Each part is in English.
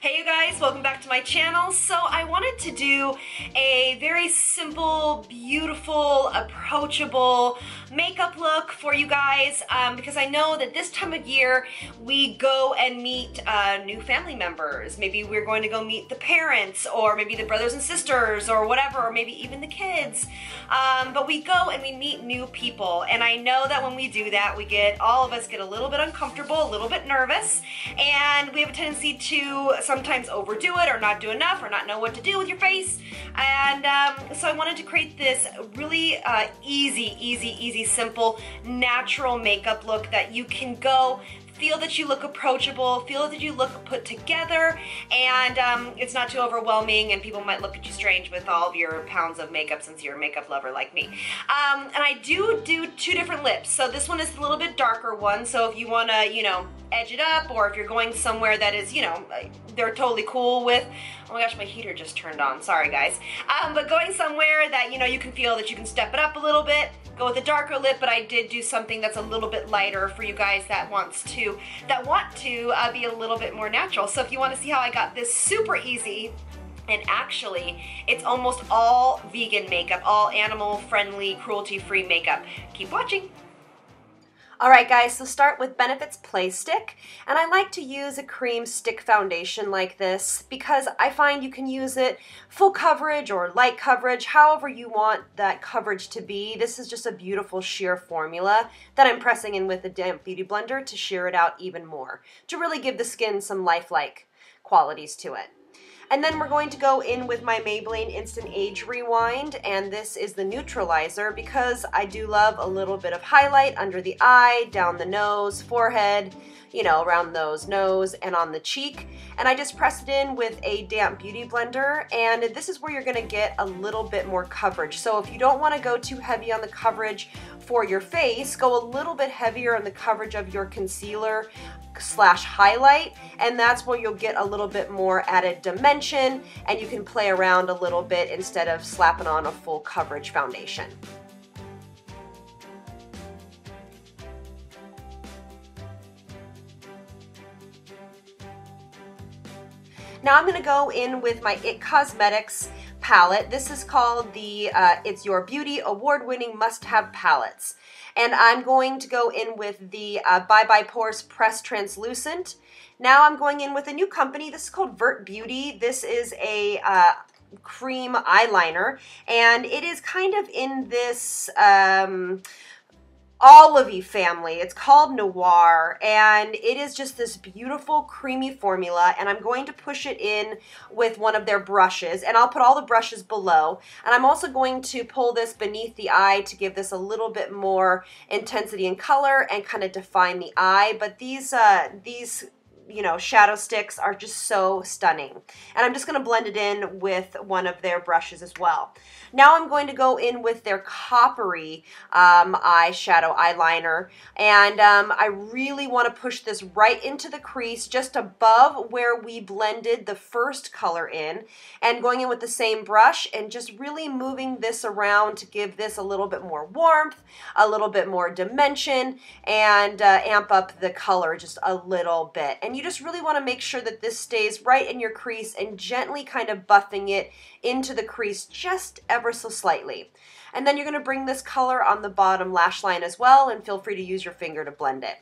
Hey you guys, welcome back to my channel. So I wanted to do a very simple, beautiful, approachable makeup look for you guys because I know that this time of year we go and meet new family members. Maybe we're going to go meet the parents or maybe the brothers and sisters or whatever, or maybe even the kids. But we go and we meet new people, and I know that when we do that, all of us get a little bit uncomfortable, a little bit nervous, and we have a tendency to sometimes overdo it or not do enough or not know what to do with your face. And so I wanted to create this really easy, simple, natural makeup look that you can go feel that you look approachable, feel that you look put together, and it's not too overwhelming, and people might look at you strange with all of your pounds of makeup since you're a makeup lover like me. And I do two different lips. So this one is a little bit darker one, so if you want to, edge it up, or if you're going somewhere that is, they're totally cool with, oh my gosh, my heater just turned on, sorry guys. But going somewhere that, you can feel that you can step it up a little bit, go with a darker lip, but I did do something that's a little bit lighter for you guys that want to be a little bit more natural. So if you want to see how I got this super easy, and actually it's almost all vegan makeup, all animal friendly, cruelty free makeup. Keep watching. Alright guys, so start with Benefit's Play Stick, and I like to use a cream stick foundation like this because I find you can use it full coverage or light coverage, however you want that coverage to be. This is just a beautiful sheer formula that I'm pressing in with a damp beauty blender to sheer it out even more, to really give the skin some lifelike qualities to it. And then we're going to go in with my Maybelline Instant Age Rewind, and this is the neutralizer because I do love a little bit of highlight under the eye, down the nose, forehead, around those nose and on the cheek. And I just press it in with a damp beauty blender, and this is where you're gonna get a little bit more coverage. So if you don't wanna go too heavy on the coverage for your face, go a little bit heavier on the coverage of your concealer / highlight, and that's where you'll get a little bit more added dimension, and you can play around a little bit instead of slapping on a full coverage foundation. Now I'm going to go in with my IT Cosmetics palette. This is called the It's Your Beauty award-winning must-have palettes. And I'm going to go in with the Bye Bye Pores Press Translucent. Now I'm going in with a new company. This is called Vert Beauty. This is a cream eyeliner, and it is kind of in this Olivey family. It's called Noir, and it is just this beautiful creamy formula, and I'm going to push it in with one of their brushes, and I'll put all the brushes below, and I'm also going to pull this beneath the eye to give this a little bit more intensity and color and kind of define the eye. But these shadow sticks are just so stunning. And I'm just going to blend it in with one of their brushes as well. Now I'm going to go in with their coppery eyeshadow eyeliner, and I really want to push this right into the crease just above where we blended the first color in, and going in with the same brush and just really moving this around to give this a little bit more warmth, a little bit more dimension, and amp up the color just a little bit. And you just really want to make sure that this stays right in your crease and gently kind of buffing it into the crease just ever so slightly. And then you're going to bring this color on the bottom lash line as well, and feel free to use your finger to blend it.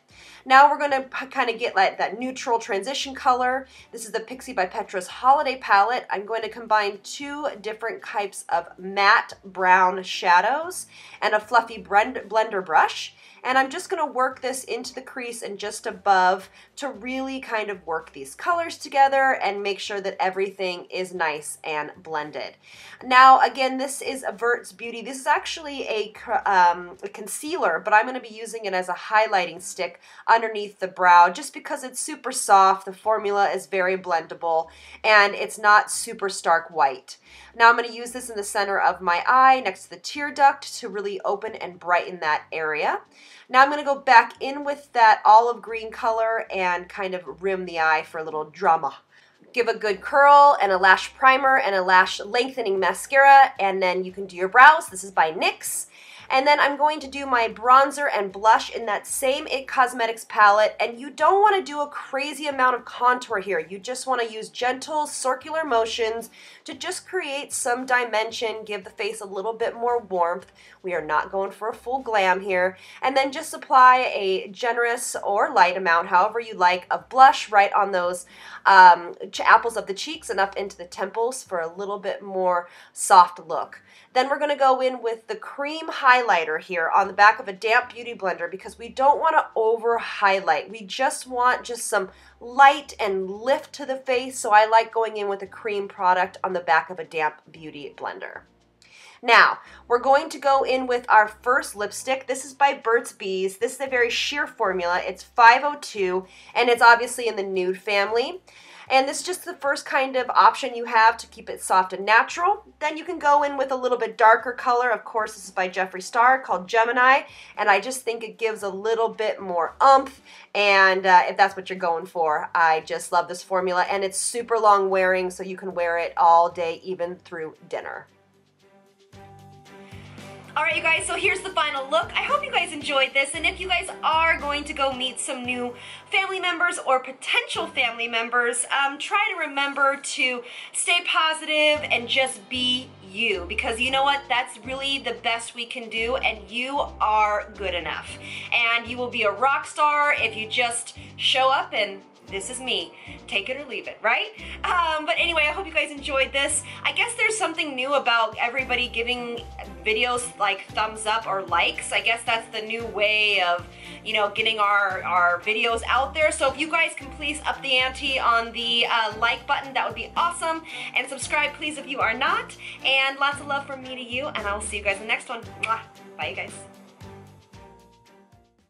Now we're going to kind of get like that neutral transition color. This is the Pixi by Petra's Holiday Palette. I'm going to combine two different types of matte brown shadows and a fluffy blender brush. And I'm just going to work this into the crease and just above to really kind of work these colors together and make sure that everything is nice and blended. Now again, this is a Vert's Beauty. This is actually a concealer, but I'm going to be using it as a highlighting stick underneath the brow just because it's super soft, the formula is very blendable, and it's not super stark white. Now I'm going to use this in the center of my eye next to the tear duct to really open and brighten that area. Now I'm going to go back in with that olive green color and kind of rim the eye for a little drama. Give a good curl and a lash primer and a lash lengthening mascara, and then you can do your brows. This is by NYX. And then I'm going to do my bronzer and blush in that same IT Cosmetics palette. And you don't want to do a crazy amount of contour here. You just want to use gentle circular motions to just create some dimension, give the face a little bit more warmth. We are not going for a full glam here. And then just apply a generous or light amount, however you like, of blush right on those apples of the cheeks and up into the temples for a little bit more soft look. Then we're going to go in with the cream highlighter here on the back of a damp beauty blender because we don't want to over highlight. We just want some light and lift to the face, so I like going in with a cream product on the back of a damp beauty blender. Now, we're going to go in with our first lipstick. This is by Burt's Bees. This is a very sheer formula. It's 502, and it's obviously in the nude family. And this is just the first kind of option you have to keep it soft and natural. Then you can go in with a little bit darker color. Of course, this is by Jeffree Star called Gemini, and I just think it gives a little bit more oomph. And if that's what you're going for, I just love this formula. And it's super long wearing, so you can wear it all day, even through dinner. Alright you guys, so here's the final look. I hope you guys enjoyed this, and if you guys are going to go meet some new family members or potential family members, try to remember to stay positive and just be you, because you know what, that's really the best we can do, and you are good enough. And you will be a rock star if you just show up and this is me. Take it or leave it, right? But anyway, I hope you guys enjoyed this. I guess there's something new about everybody giving videos like thumbs up or likes. I guess that's the new way of, you know, getting our videos out there. So if you guys can please up the ante on the like button, that would be awesome. And subscribe, please, if you are not. And lots of love from me to you, and I will see you guys in the next one. Mwah. Bye, you guys.